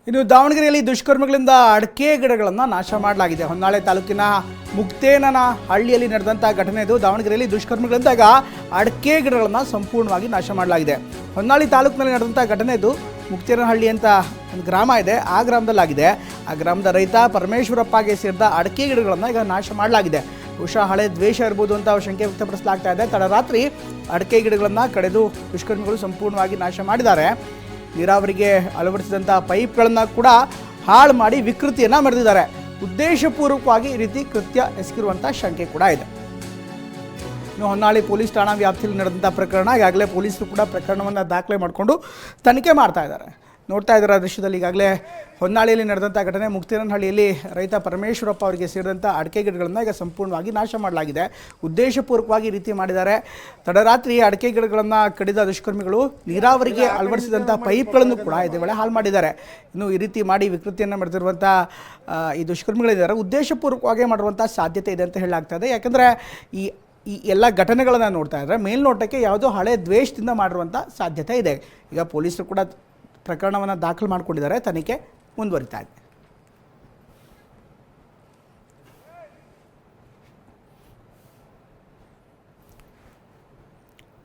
ಇನ್ನು ದಾವಣಗೆರೆಯಲ್ಲಿ ದುಷ್ಕರ್ಮಿಗಳಿಂದ ಅಡಕೆ ಗಿಡಗಳನ್ನು ನಾಶ ಮಾಡಲಾಗಿದೆ. ಹೊನ್ನಾಳಿ ತಾಲೂಕಿನ ಮುಕ್ತೇನನ ಹಳ್ಳಿಯಲ್ಲಿ ನಡೆದಂಥ ಘಟನೆ ಇದು. ದಾವಣಗೆರೆಯಲ್ಲಿ ದುಷ್ಕರ್ಮಿಗಳಿಂದ ಈಗ ಅಡಕೆ ಗಿಡಗಳನ್ನು ಸಂಪೂರ್ಣವಾಗಿ ನಾಶ ಮಾಡಲಾಗಿದೆ. ಹೊನ್ನಾಳಿ ತಾಲೂಕಿನಲ್ಲಿ ನಡೆದಂಥ ಘಟನೆ ಇದು. ಮುಕ್ತೇನಹಳ್ಳಿ ಅಂತ ಒಂದು ಗ್ರಾಮ ಇದೆ, ಆ ಗ್ರಾಮದಲ್ಲಾಗಿದೆ. ಆ ಗ್ರಾಮದ ರೈತ ಪರಮೇಶ್ವರಪ್ಪಗೆ ಸೇರಿದ ಅಡಕೆ ಗಿಡಗಳನ್ನು ಈಗ ನಾಶ ಮಾಡಲಾಗಿದೆ. ಬಹುಶಃ ಹಳೆ ದ್ವೇಷ ಇರ್ಬೋದು ಅಂತ ಶಂಕೆ ವ್ಯಕ್ತಪಡಿಸಲಾಗ್ತಾ ಇದೆ. ತಡರಾತ್ರಿ ಅಡಕೆ ಗಿಡಗಳನ್ನು ಕಡಿದು ದುಷ್ಕರ್ಮಿಗಳು ಸಂಪೂರ್ಣವಾಗಿ ನಾಶ ಮಾಡಿದ್ದಾರೆ. ನೀರಾವರಿಗೆ ಅಳವಡಿಸಿದಂಥ ಪೈಪ್ಗಳನ್ನು ಕೂಡ ಹಾಳು ಮಾಡಿ ವಿಕೃತಿಯನ್ನು ಮೆರೆದಿದ್ದಾರೆ. ಉದ್ದೇಶಪೂರ್ವಕವಾಗಿ ಈ ರೀತಿ ಕೃತ್ಯ ಎಸಗಿರುವಂಥ ಶಂಕೆ ಕೂಡ ಇದೆ. ಇನ್ನು ಹೊನ್ನಾಳಿ ಪೊಲೀಸ್ ಠಾಣಾ ವ್ಯಾಪ್ತಿಯಲ್ಲಿ ನಡೆದಂಥ ಪ್ರಕರಣ. ಈಗಾಗಲೇ ಪೊಲೀಸರು ಕೂಡ ಪ್ರಕರಣವನ್ನು ದಾಖಲೆ ಮಾಡಿಕೊಂಡು ತನಿಖೆ ಮಾಡ್ತಾ ಇದ್ದಾರೆ. ನೋಡ್ತಾ ಇದ್ದಾರೆ ದೃಶ್ಯದಲ್ಲಿ. ಈಗಾಗಲೇ ಹೊನ್ನಾಳಿಯಲ್ಲಿ ನಡೆದಂಥ ಘಟನೆ. ಮುಕ್ತೇನಹಳ್ಳಿಯಲ್ಲಿ ರೈತ ಪರಮೇಶ್ವರಪ್ಪ ಅವರಿಗೆ ಸೇರಿದಂಥ ಅಡಕೆ ಗಿಡಗಳನ್ನು ಈಗ ಸಂಪೂರ್ಣವಾಗಿ ನಾಶ ಮಾಡಲಾಗಿದೆ. ಉದ್ದೇಶಪೂರ್ವಕವಾಗಿ ಈ ರೀತಿ ಮಾಡಿದ್ದಾರೆ. ತಡರಾತ್ರಿ ಅಡಕೆ ಗಿಡಗಳನ್ನು ಕಡಿದ ದುಷ್ಕರ್ಮಿಗಳು ನೀರಾವರಿಗೆ ಅಳವಡಿಸಿದಂಥ ಪೈಪ್ಗಳನ್ನು ಕೂಡ ಇದೇ ವೇಳೆ ಹಾಳು ಮಾಡಿದ್ದಾರೆ. ಇನ್ನು ಈ ರೀತಿ ಮಾಡಿ ವಿಕೃತಿಯನ್ನು ಮೆರೆದಿರುವಂಥ ಈ ದುಷ್ಕರ್ಮಿಗಳಿದ್ದಾರೆ ಉದ್ದೇಶಪೂರ್ವಕವಾಗಿ ಮಾಡಿರುವಂಥ ಸಾಧ್ಯತೆ ಇದೆ ಅಂತ ಹೇಳಲಾಗ್ತಾ ಇದೆ. ಯಾಕಂದರೆ ಈ ಎಲ್ಲ ಘಟನೆಗಳನ್ನು ನೋಡ್ತಾ ಇದ್ದರೆ ಮೇಲ್ನೋಟಕ್ಕೆ ಯಾವುದೋ ಹಳೆ ದ್ವೇಷದಿಂದ ಮಾಡಿರುವಂಥ ಸಾಧ್ಯತೆ ಇದೆ. ಈಗ ಪೊಲೀಸರು ಕೂಡ ಪ್ರಕರಣವನ್ನು ದಾಖಲು ಮಾಡಿಕೊಂಡಿದ್ದಾರೆ. ತನಿಖೆ ಮುಂದುವರಿತಾ ಇದೆ.